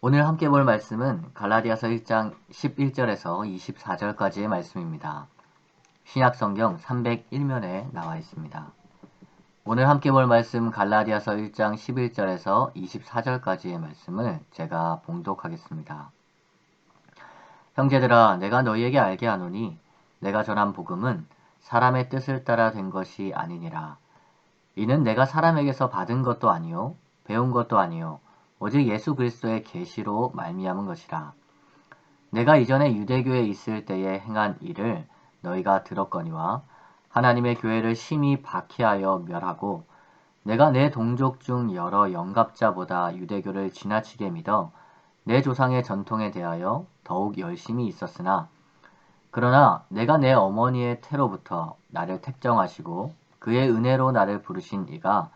오늘 함께 볼 말씀은 갈라디아서 1장 11절에서 24절까지의 말씀입니다. 신약성경 301면에 나와 있습니다. 오늘 함께 볼 말씀 갈라디아서 1장 11절에서 24절까지의 말씀을 제가 봉독하겠습니다. 형제들아, 내가 너희에게 알게 하노니 내가 전한 복음은 사람의 뜻을 따라 된 것이 아니니라. 이는 내가 사람에게서 받은 것도 아니요 배운 것도 아니요 오직 예수 그리스도의 계시로 말미암은 것이라. 내가 이전에 유대교에 있을 때에 행한 일을 너희가 들었거니와 하나님의 교회를 심히 박해하여 멸하고 내가 내 동족 중 여러 영갑자보다 유대교를 지나치게 믿어 내 조상의 전통에 대하여 더욱 열심히 있었으나 그러나 내가 내 어머니의 태로부터 나를 택정하시고 그의 은혜로 나를 부르신 이가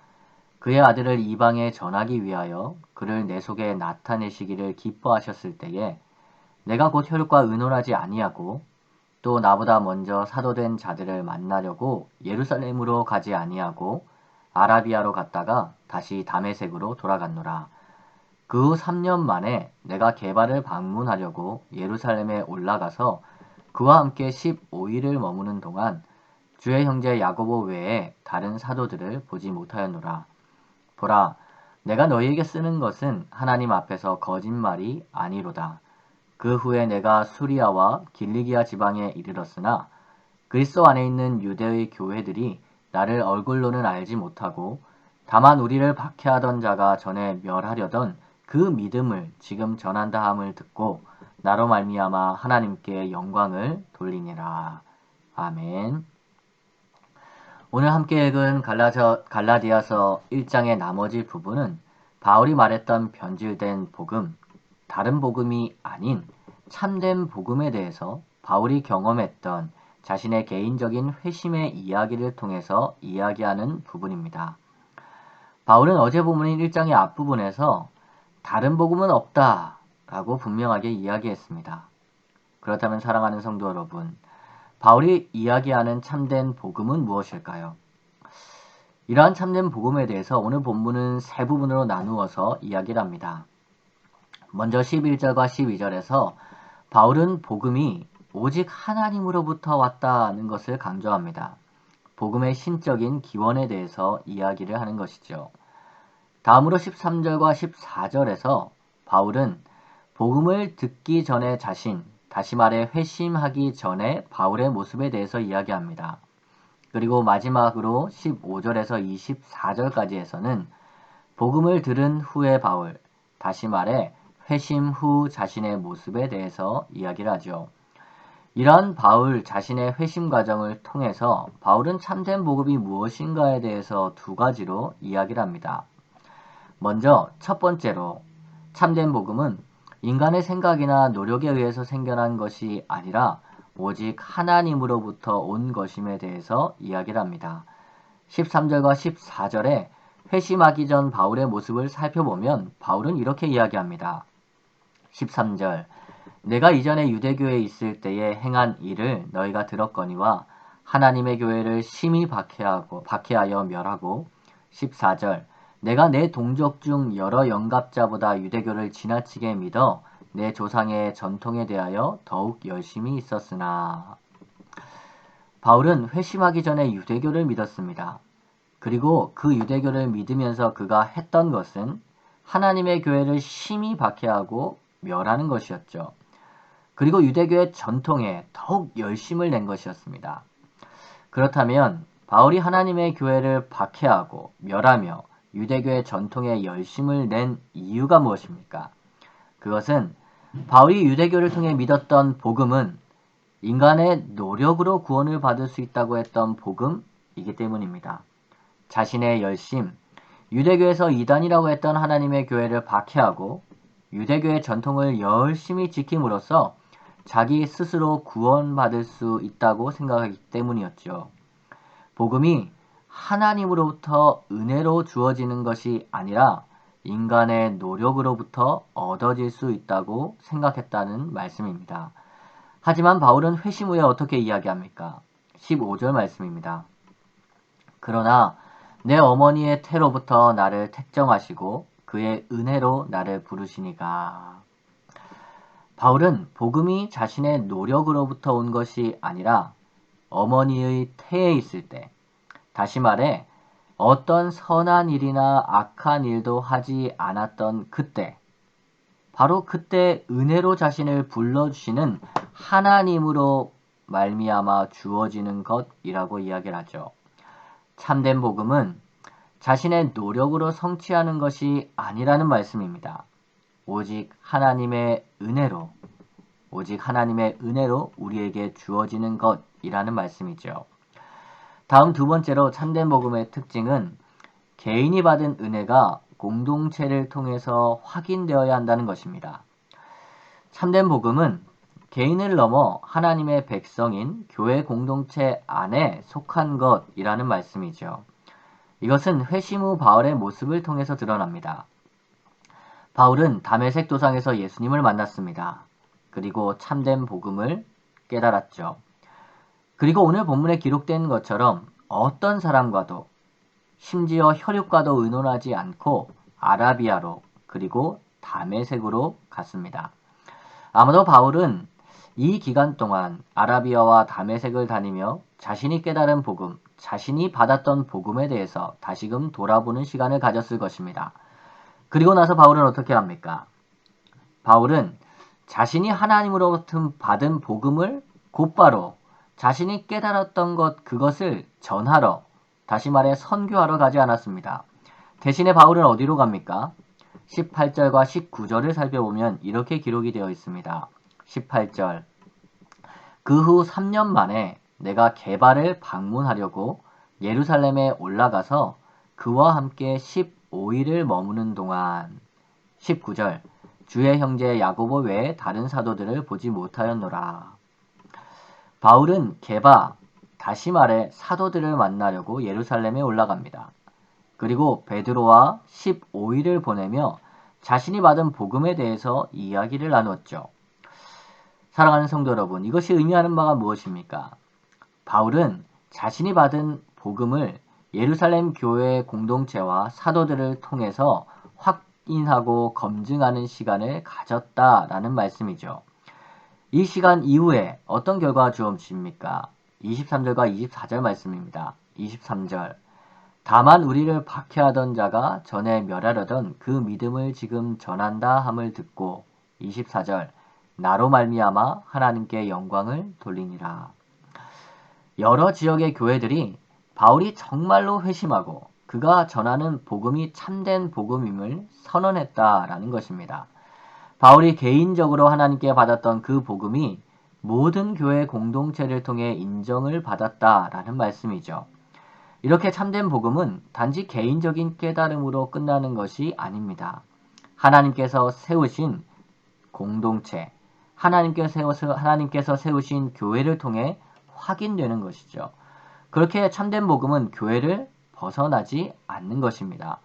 그의 아들을 이방에 전하기 위하여 그를 내 속에 나타내시기를 기뻐하셨을 때에 내가 곧 혈육과 의논하지 아니하고 또 나보다 먼저 사도된 자들을 만나려고 예루살렘으로 가지 아니하고 아라비아로 갔다가 다시 다메섹으로 돌아갔노라. 그 후 3년 만에 내가 게바를 방문하려고 예루살렘에 올라가서 그와 함께 15일을 머무는 동안 주의 형제 야고보 외에 다른 사도들을 보지 못하였노라. 보라, 내가 너희에게 쓰는 것은 하나님 앞에서 거짓말이 아니로다. 그 후에 내가 수리아와 길리기아 지방에 이르렀으나 그리스도 안에 있는 유대의 교회들이 나를 얼굴로는 알지 못하고 다만 우리를 박해하던 자가 전에 멸하려던 그 믿음을 지금 전한다 함을 듣고 나로 말미암아 하나님께 영광을 돌리니라. 아멘. 오늘 함께 읽은 갈라디아서 1장의 나머지 부분은 바울이 말했던 변질된 복음, 다른 복음이 아닌 참된 복음에 대해서 바울이 경험했던 자신의 개인적인 회심의 이야기를 통해서 이야기하는 부분입니다. 바울은 어제 본문인 1장의 앞부분에서 다른 복음은 없다 라고 분명하게 이야기했습니다. 그렇다면 사랑하는 성도 여러분, 바울이 이야기하는 참된 복음은 무엇일까요? 이러한 참된 복음에 대해서 오늘 본문은 세 부분으로 나누어서 이야기를 합니다. 먼저 11절과 12절에서 바울은 복음이 오직 하나님으로부터 왔다는 것을 강조합니다. 복음의 신적인 기원에 대해서 이야기를 하는 것이죠. 다음으로 13절과 14절에서 바울은 복음을 듣기 전에 자신, 다시 말해 회심하기 전에 바울의 모습에 대해서 이야기합니다. 그리고 마지막으로 15절에서 24절까지에서는 복음을 들은 후의 바울, 다시 말해 회심 후 자신의 모습에 대해서 이야기를 하죠. 이러한 바울 자신의 회심 과정을 통해서 바울은 참된 복음이 무엇인가에 대해서 두 가지로 이야기를 합니다. 먼저 첫 번째로 참된 복음은 인간의 생각이나 노력에 의해서 생겨난 것이 아니라 오직 하나님으로부터 온 것임에 대해서 이야기를 합니다. 13절과 14절에 회심하기 전 바울의 모습을 살펴보면 바울은 이렇게 이야기합니다. 13절 내가 이전에 유대교에 있을 때에 행한 일을 너희가 들었거니와 하나님의 교회를 심히 박해하여 멸하고 14절 내가 내 동족 중 여러 영갑자보다 유대교를 지나치게 믿어 내 조상의 전통에 대하여 더욱 열심히 있었으나 바울은 회심하기 전에 유대교를 믿었습니다. 그리고 그 유대교를 믿으면서 그가 했던 것은 하나님의 교회를 심히 박해하고 멸하는 것이었죠. 그리고 유대교의 전통에 더욱 열심을 낸 것이었습니다. 그렇다면 바울이 하나님의 교회를 박해하고 멸하며 유대교의 전통에 열심을 낸 이유가 무엇입니까? 그것은 바울이 유대교를 통해 믿었던 복음은 인간의 노력으로 구원을 받을 수 있다고 했던 복음이기 때문입니다. 자신의 열심, 유대교에서 이단이라고 했던 하나님의 교회를 박해하고 유대교의 전통을 열심히 지킴으로써 자기 스스로 구원받을 수 있다고 생각하기 때문이었죠. 복음이 하나님으로부터 은혜로 주어지는 것이 아니라 인간의 노력으로부터 얻어질 수 있다고 생각했다는 말씀입니다. 하지만 바울은 회심 후에 어떻게 이야기합니까? 15절 말씀입니다. 그러나 내 어머니의 태로부터 나를 택정하시고 그의 은혜로 나를 부르시니가. 바울은 복음이 자신의 노력으로부터 온 것이 아니라 어머니의 태에 있을 때, 다시 말해 어떤 선한 일이나 악한 일도 하지 않았던 그때, 바로 그때 은혜로 자신을 불러주시는 하나님으로 말미암아 주어지는 것이라고 이야기를 하죠. 참된 복음은 자신의 노력으로 성취하는 것이 아니라는 말씀입니다. 오직 하나님의 은혜로 우리에게 주어지는 것이라는 말씀이죠. 다음 두 번째로 참된 복음의 특징은 개인이 받은 은혜가 공동체를 통해서 확인되어야 한다는 것입니다. 참된 복음은 개인을 넘어 하나님의 백성인 교회 공동체 안에 속한 것이라는 말씀이죠. 이것은 회심 후 바울의 모습을 통해서 드러납니다. 바울은 다메섹 도상에서 예수님을 만났습니다. 그리고 참된 복음을 깨달았죠. 그리고 오늘 본문에 기록된 것처럼 어떤 사람과도 심지어 혈육과도 의논하지 않고 아라비아로 그리고 다메섹으로 갔습니다. 아마도 바울은 이 기간 동안 아라비아와 다메섹을 다니며 자신이 깨달은 복음, 자신이 받았던 복음에 대해서 다시금 돌아보는 시간을 가졌을 것입니다. 그리고 나서 바울은 어떻게 합니까? 바울은 자신이 하나님으로부터 받은 복음을 곧바로 자신이 깨달았던 그것을 전하러, 다시 말해 선교하러 가지 않았습니다. 대신에 바울은 어디로 갑니까? 18절과 19절을 살펴보면 이렇게 기록이 되어 있습니다. 18절 그 후 3년 만에 내가 게바를 방문하려고 예루살렘에 올라가서 그와 함께 15일을 머무는 동안 19절 주의 형제 야고보 외에 다른 사도들을 보지 못하였노라. 바울은 게바, 다시 말해 사도들을 만나려고 예루살렘에 올라갑니다. 그리고 베드로와 15일을 보내며 자신이 받은 복음에 대해서 이야기를 나눴죠. 사랑하는 성도 여러분, 이것이 의미하는 바가 무엇입니까? 바울은 자신이 받은 복음을 예루살렘 교회 공동체와 사도들을 통해서 확인하고 검증하는 시간을 가졌다라는 말씀이죠. 이 시간 이후에 어떤 결과가 주어집니까? 23절과 24절 말씀입니다. 23절 다만 우리를 박해하던 자가 전에 멸하려던 그 믿음을 지금 전한다 함을 듣고 24절 나로 말미암아 하나님께 영광을 돌리니라. 여러 지역의 교회들이 바울이 정말로 회심하고 그가 전하는 복음이 참된 복음임을 선언했다라는 것입니다. 바울이 개인적으로 하나님께 받았던 그 복음이 모든 교회 공동체를 통해 인정을 받았다라는 말씀이죠. 이렇게 참된 복음은 단지 개인적인 깨달음으로 끝나는 것이 아닙니다. 하나님께서 세우신 공동체, 하나님께서 세우신 교회를 통해 확인되는 것이죠. 그렇게 참된 복음은 교회를 벗어나지 않는 것입니다.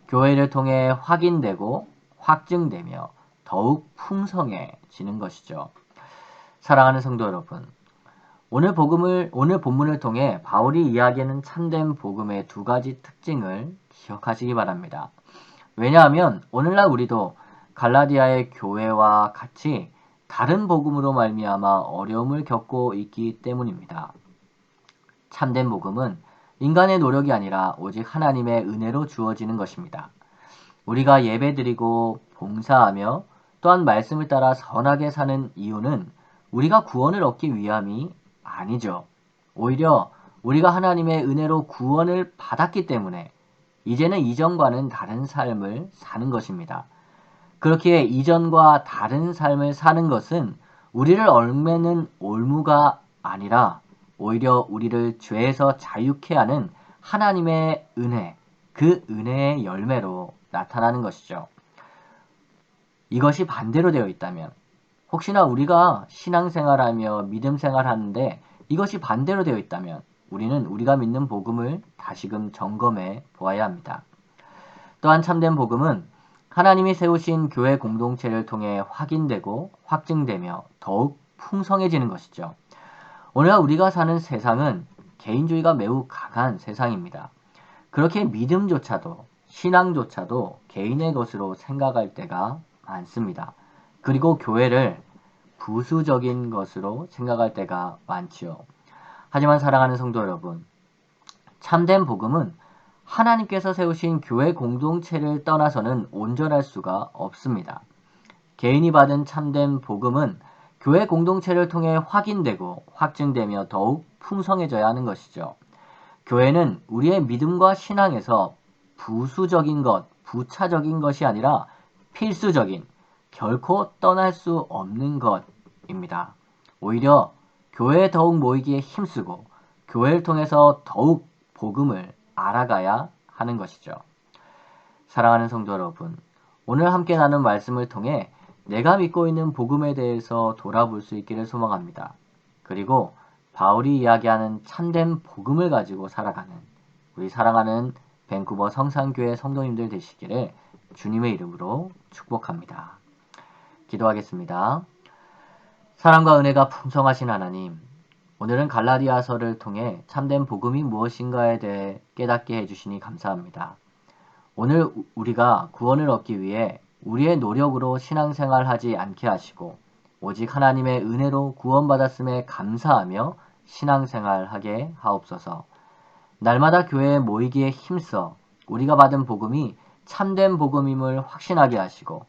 교회를 통해 확인되고 확증되며 더욱 풍성해지는 것이죠. 사랑하는 성도 여러분, 오늘 본문을 통해 바울이 이야기하는 참된 복음의 두 가지 특징을 기억하시기 바랍니다. 왜냐하면 오늘날 우리도 갈라디아의 교회와 같이 다른 복음으로 말미암아 어려움을 겪고 있기 때문입니다. 참된 복음은 인간의 노력이 아니라 오직 하나님의 은혜로 주어지는 것입니다. 우리가 예배드리고 봉사하며 또한 말씀을 따라 선하게 사는 이유는 우리가 구원을 얻기 위함이 아니죠. 오히려 우리가 하나님의 은혜로 구원을 받았기 때문에 이제는 이전과는 다른 삶을 사는 것입니다. 그렇기에 이전과 다른 삶을 사는 것은 우리를 얽매는 올무가 아니라 오히려 우리를 죄에서 자유케 하는 하나님의 은혜, 그 은혜의 열매로 나타나는 것이죠. 이것이 반대로 되어 있다면 혹시나 우리가 신앙생활하며 믿음생활하는데 이것이 반대로 되어 있다면 우리는 우리가 믿는 복음을 다시금 점검해 보아야 합니다. 또한 참된 복음은 하나님이 세우신 교회 공동체를 통해 확인되고 확증되며 더욱 풍성해지는 것이죠. 오늘 우리가 사는 세상은 개인주의가 매우 강한 세상입니다. 그렇게 믿음조차도 신앙조차도 개인의 것으로 생각할 때가 많습니다. 그리고 교회를 부수적인 것으로 생각할 때가 많지요. 하지만 사랑하는 성도 여러분, 참된 복음은 하나님께서 세우신 교회 공동체를 떠나서는 온전할 수가 없습니다. 개인이 받은 참된 복음은 교회 공동체를 통해 확인되고 확증되며 더욱 풍성해져야 하는 것이죠. 교회는 우리의 믿음과 신앙에서 부수적인 것, 부차적인 것이 아니라 필수적인, 결코 떠날 수 없는 것입니다. 오히려 교회에 더욱 모이기에 힘쓰고 교회를 통해서 더욱 복음을 알아가야 하는 것이죠. 사랑하는 성도 여러분, 오늘 함께 나눈 말씀을 통해 내가 믿고 있는 복음에 대해서 돌아볼 수 있기를 소망합니다. 그리고 바울이 이야기하는 참된 복음을 가지고 살아가는 우리 사랑하는 밴쿠버 성산교회 성도님들 되시기를 주님의 이름으로 축복합니다. 기도하겠습니다. 사랑과 은혜가 풍성하신 하나님, 오늘은 갈라디아서를 통해 참된 복음이 무엇인가에 대해 깨닫게 해주시니 감사합니다. 오늘 우리가 구원을 얻기 위해 우리의 노력으로 신앙생활하지 않게 하시고 오직 하나님의 은혜로 구원받았음에 감사하며 신앙생활하게 하옵소서. 날마다 교회에 모이기에 힘써 우리가 받은 복음이 참된 복음임을 확신하게 하시고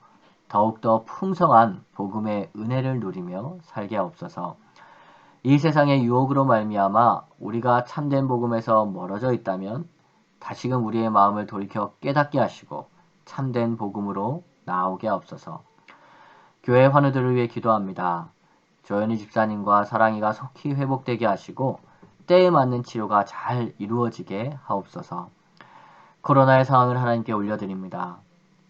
더욱더 풍성한 복음의 은혜를 누리며 살게 하옵소서. 이 세상의 유혹으로 말미암아 우리가 참된 복음에서 멀어져 있다면 다시금 우리의 마음을 돌이켜 깨닫게 하시고 참된 복음으로 나오게 하옵소서. 교회 환우들을 위해 기도합니다. 조현희 집사님과 사랑이가 속히 회복되게 하시고 때에 맞는 치료가 잘 이루어지게 하옵소서. 코로나의 상황을 하나님께 올려드립니다.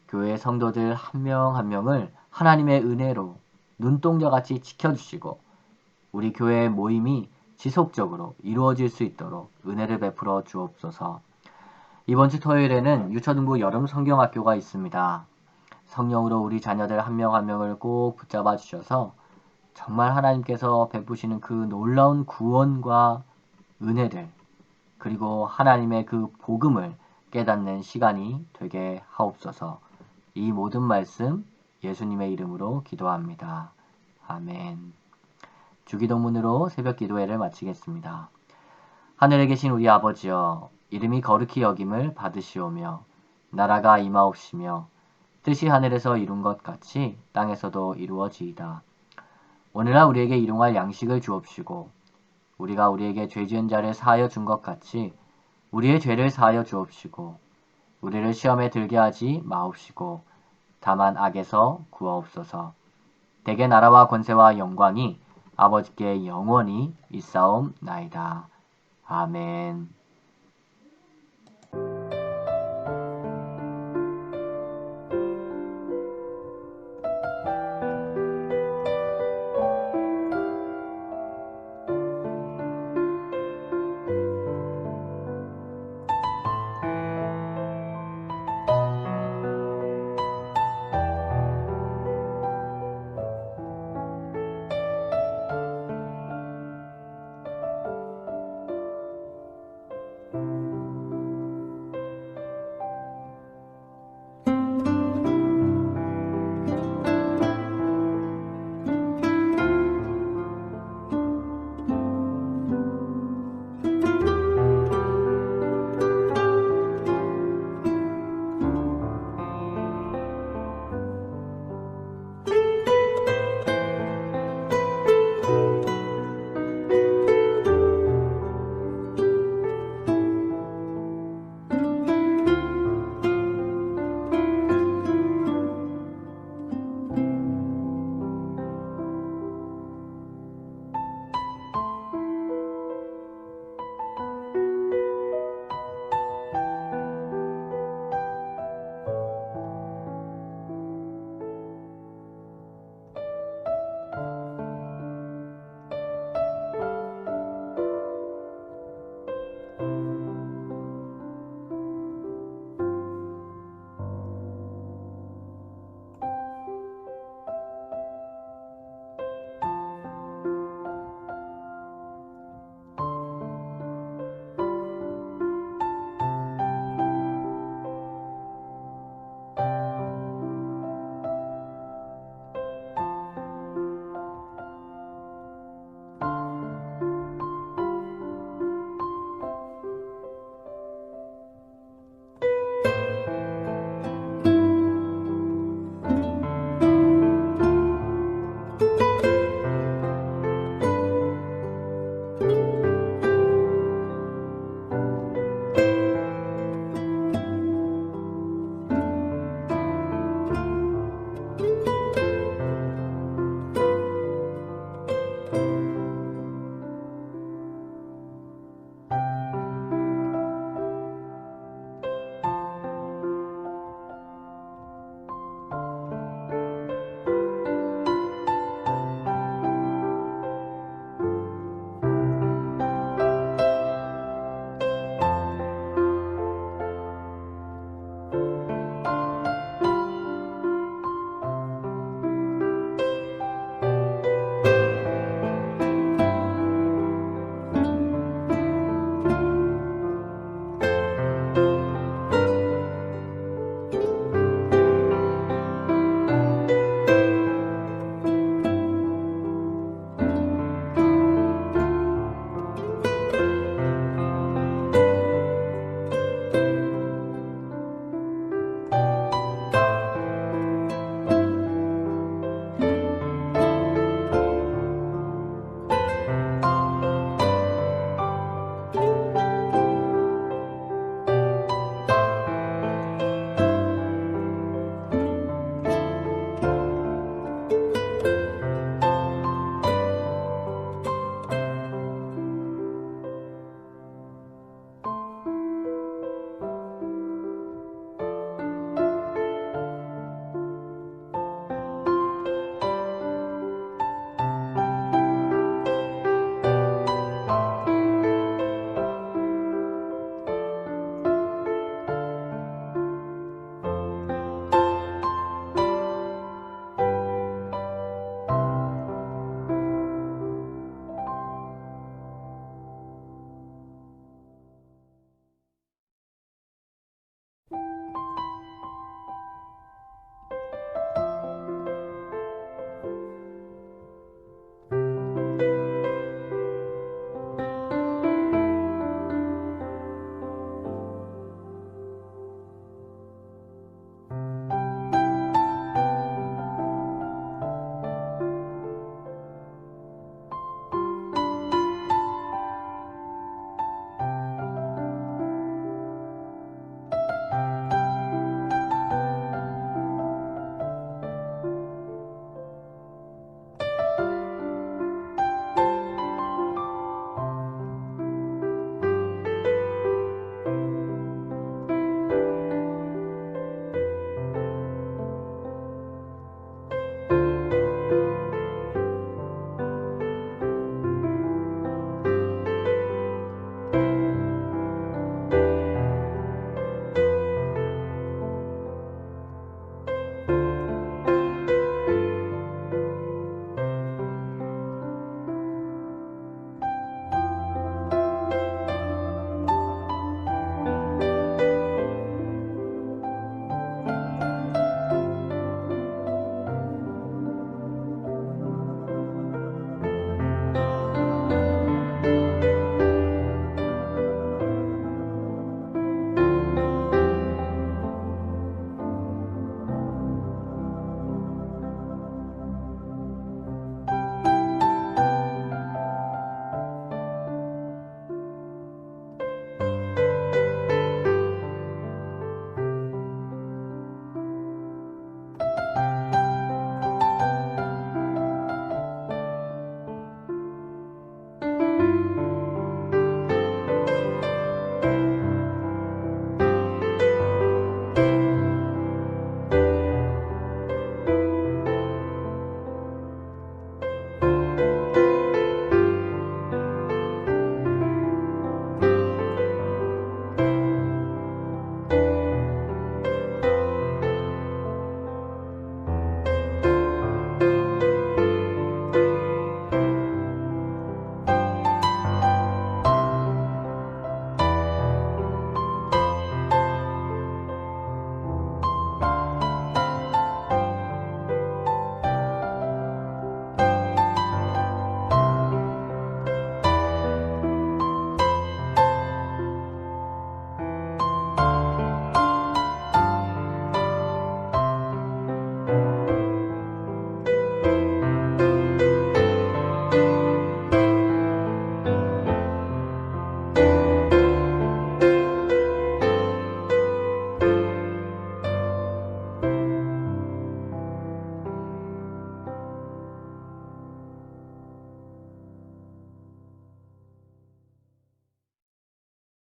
교회 성도들 한 명 한 명을 하나님의 은혜로 눈동자같이 지켜주시고 우리 교회의 모임이 지속적으로 이루어질 수 있도록 은혜를 베풀어 주옵소서. 이번 주 토요일에는 유초등부 여름 성경학교가 있습니다. 성령으로 우리 자녀들 한 명 한 명을 꼭 붙잡아 주셔서 정말 하나님께서 베푸시는 그 놀라운 구원과 은혜를 그리고 하나님의 그 복음을 깨닫는 시간이 되게 하옵소서. 이 모든 말씀 예수님의 이름으로 기도합니다. 아멘. 주기도문으로 새벽 기도회를 마치겠습니다. 하늘에 계신 우리 아버지여, 이름이 거룩히 여김을 받으시오며 나라가 임하옵시며 뜻이 하늘에서 이룬 것 같이 땅에서도 이루어지이다. 오늘날 우리에게 일용할 양식을 주옵시고 우리가 우리에게 죄 지은 자를 사하여 준 것 같이 우리의 죄를 사하여 주옵시고 우리를 시험에 들게 하지 마옵시고 다만 악에서 구하옵소서. 대개 나라와 권세와 영광이 아버지께 영원히 있사옵나이다. 아멘.